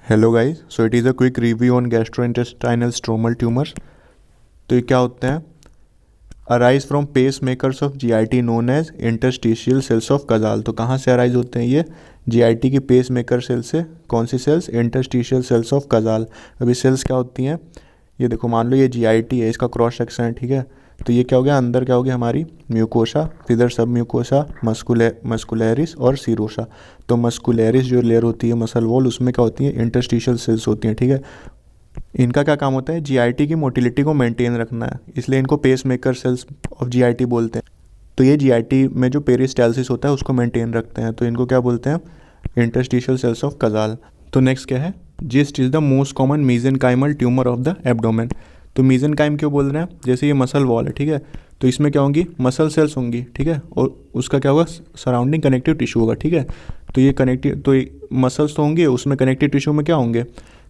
Hello guys, so it is a quick review on gastrointestinal stromal tumours. तो ये क्या होते हैं? Arise from pace makers of GIT known as interstitial cells of Cajal. तो कहाँ से अराइज होते हैं ये? जीआईटी की पेस मेकर सेल से। कौन सी सेल्स? Interstitial cells of कजाल। अभी सेल्स क्या होती हैं? ये देखो, मान लो ये जीआईटी है, इसका क्रॉस सेक्शन है, ठीक है। तो ये क्या हो गया? अंदर क्या हो गया? हमारी म्यूकोसा, फिर सब म्यूकोसा, मस्कुलैरिस और सीरोसा। तो मस्कुलैरिस जो लेयर होती है मसल वॉल, उसमें क्या होती है? इंटरस्टिशियल सेल्स होती हैं, ठीक है। इनका क्या काम होता है? जीआईटी की मोटिलिटी को मेंटेन रखना है, इसलिए इनको pacemaker cells of GIT बोलते हैं। तो ये जीआईटी में जो पेरिस्टालसिस होता है उसको मेंटेन रखते हैं, तो इनको क्या बोलते हैं? Interstitial cells of Cajal. तो नेक्स्ट क्या है? GIST is the most common mesenchymal tumour of the abdomen. तो मीजेनकाइम क्यों बोल रहे हैं? जैसे ये मसल वॉल है, ठीक है, तो इसमें क्या होंगी? मसल सेल्स होंगी, ठीक है, और उसका क्या होगा? सराउंडिंग कनेक्टिव टिश्यू होगा, ठीक है। तो ये कनेक्टिव, तो मसल्स तो होंगे, उसमें कनेक्टिव टिश्यू में क्या होंगे?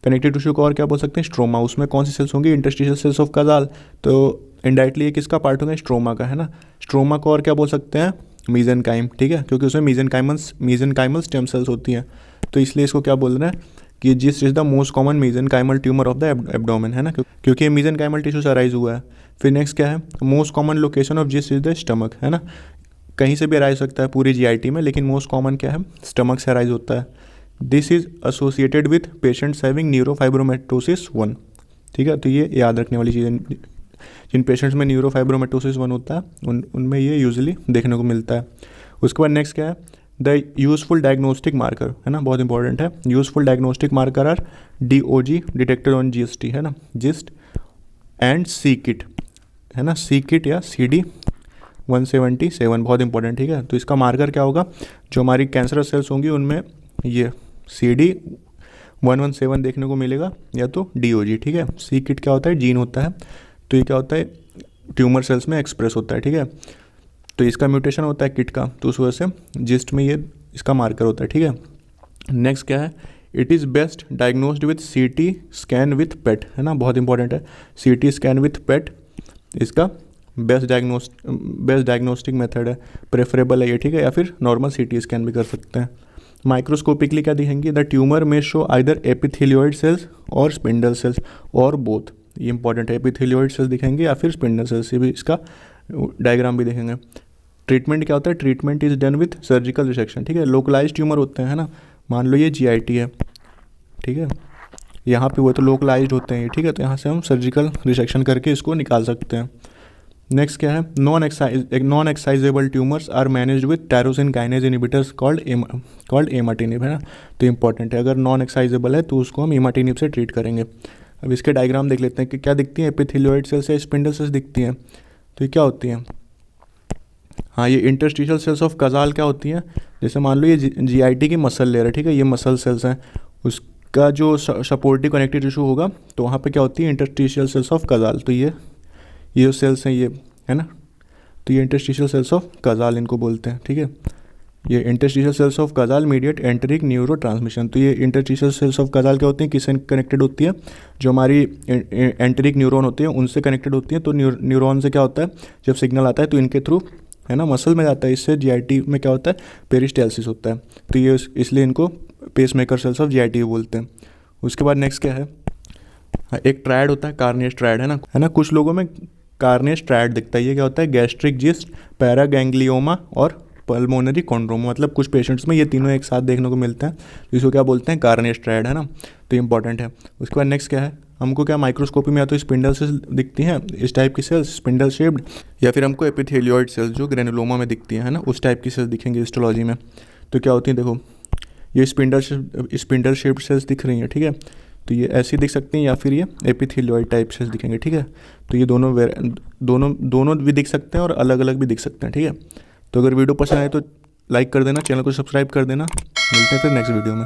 कनेक्टिव टिश्यू को और क्या बोल सकते हैं? स्ट्रोमा। उसमें कौन सी सेल्स होंगी? Interstitial cells of Cajal. तो इनडायरेक्टली ये किसका पार्ट होगा? स्ट्रोमा का, है ना। स्ट्रोमा को और क्या बोल सकते हैं? मीजेनकाइम, ठीक है, क्योंकि उसमें मीजेनकाइमल स्टेम सेल्स होती हैं। तो इसलिए इसको क्या बोल रहे हैं कि GIST is the most common mesenchymal tumour of the abdomen, है ना, क्योंकि ये मीजेनकाइमल टिश्यू से अराइज हुआ है। फिर नेक्स्ट क्या है? मोस्ट कॉमन लोकेशन ऑफ जिस इज द स्टमक, है ना। कहीं से भी अराइज सकता है पूरी जीआईटी में, लेकिन मोस्ट कॉमन क्या है? स्टमक से अराइज होता है। This is associated with patients having neurofibromatosis 1, ठीक है। तो ये याद रखने वाली चीज़ें, जिन पेशेंट्स में न्यूरोफाइब्रोमेटोसिस 1 होता है उनमें ये यूजुअली देखने को मिलता है। उसके बाद नेक्स्ट क्या है? द यूजफुल डायग्नोस्टिक मार्कर, है ना, बहुत इंपॉर्टेंट है। Useful diagnostic marker are DOG, detected on GST, है ना, जिस्ट एंड सी किट, है ना, सी किट या CD177, बहुत इंपॉर्टेंट, ठीक है। तो इसका मार्कर क्या होगा? जो हमारी कैंसरस सेल्स होंगी उनमें ये CD117 देखने को मिलेगा, या तो DOG, ठीक है। सी किट क्या होता है? जीन होता है। तो ये क्या होता है? ट्यूमर सेल्स में एक्सप्रेस होता है, ठीक है। तो इसका म्यूटेशन होता है किट का, तो उस वजह से जिस्ट में ये इसका मार्कर होता है, ठीक है। नेक्स्ट क्या है? It is best diagnosed with CT scan with PET, है ना, बहुत इंपॉर्टेंट है। CT स्कैन विथ पेट इसका बेस्ट डायग्नोस्टिक मेथड है, प्रेफरेबल है ये, ठीक है, या फिर नॉर्मल CT स्कैन भी कर सकते हैं। माइक्रोस्कोपिकली क्या दिखेंगे? द ट्यूमर में शो आइदर एपिथेलियोइड सेल्स और स्पिंडल सेल्स और बोथ। ये इंपॉर्टेंट है, एपिथेलियोइड सेल्स दिखेंगे या फिर स्पिंडल सेल्स, ये भी इसका डायग्राम भी देखेंगे। ट्रीटमेंट क्या होता है? Treatment is done with surgical resection, ठीक है। लोकलाइज ट्यूमर होते हैं, है ना, मान लो ये GIT है, ठीक है, यहाँ पे वो तो लोकलाइज्ड होते हैं ये, ठीक है, तो यहाँ से हम सर्जिकल रिसेक्शन करके इसको निकाल सकते हैं। नेक्स्ट क्या है? Non excisable tumours are managed with tyrosine kinase inhibitors called imatinib, है ना। तो इंपॉर्टेंट है, अगर नॉन एक्साइजेबल है तो उसको हम इमाटिनिब से ट्रीट करेंगे। अब इसके डायग्राम देख लेते हैं कि क्या दिखती हैं? एपिथेलियोइड सेल्स या स्पिंडल सेल्स दिखती हैं। तो ये क्या होती हैं? हाँ, ये इंटरस्टिशियल सेल्स ऑफ कजाल क्या होती हैं? जैसे मान लो ये GIT की मसल लेयर है, ठीक है, ये मसल सेल्स हैं, उसका जो सपोर्टिव कनेक्टिव टिश्यू होगा तो वहाँ पे क्या होती है? Interstitial cells of Cajal. तो ये जो सेल्स हैं ये, है ना, तो ये इंटरस्टिशियल सेल्स ऑफ कजाल इनको बोलते हैं, ठीक है। ये interstitial cells of कजाल mediate enteric neuro transmission. तो ये इंटरस्टिशियल सेल्स ऑफ कजाल क्या होती हैं? किससे कनेक्टेड होती है? जो हमारी एंटरिक न्यूरॉन होती है उनसे कनेक्टेड होती है। तो न्यूरॉन से क्या होता है? जब सिग्नल आता है तो इनके थ्रू, है ना, मसल में जाता है, इससे GIT में क्या होता है? पेरिस्टालसिस होता है। तो ये इसलिए इनको pacemaker cells of GIT बोलते हैं। उसके बाद नेक्स्ट क्या है? एक ट्रायड होता है, कार्नियस ट्रायड, है ना, कुछ लोगों में कार्नियस ट्रायड दिखता है। ये क्या होता है? गैस्ट्रिक जिस्ट, पैरागैंग्लियोमा और पल्मोनरी कॉन्ड्रोमा, मतलब कुछ पेशेंट्स में ये तीनों एक साथ देखने को मिलते हैं, तो इसको क्या बोलते हैं? कार्नियस ट्रायड, है ना। तो इंपॉर्टेंट है। उसके बाद नेक्स्ट क्या है? हमको क्या माइक्रोस्कोपी में या तो स्पिंडल सेल्स दिखती हैं, इस टाइप की सेल्स स्पिंडल शेप्ड, या फिर हमको एपिथेलियोइड सेल्स जो ग्रेनुलोमा में दिखती हैं, है ना, उस टाइप की सेल्स दिखेंगे हिस्टोलॉजी में। तो क्या होती हैं? देखो, ये स्पिंडल शेप्ड सेल्स दिख रही हैं, ठीक है, तो ये ऐसी दिख सकती हैं, या फिर ये एपिथेलियोइड टाइप सेल्स दिखेंगे, ठीक है। तो ये दोनों भी दिख सकते हैं और अलग अलग भी दिख सकते हैं, ठीक है। तो अगर वीडियो पसंद आए तो लाइक कर देना, चैनल को सब्सक्राइब कर देना। मिलते हैं फिर नेक्स्ट वीडियो में।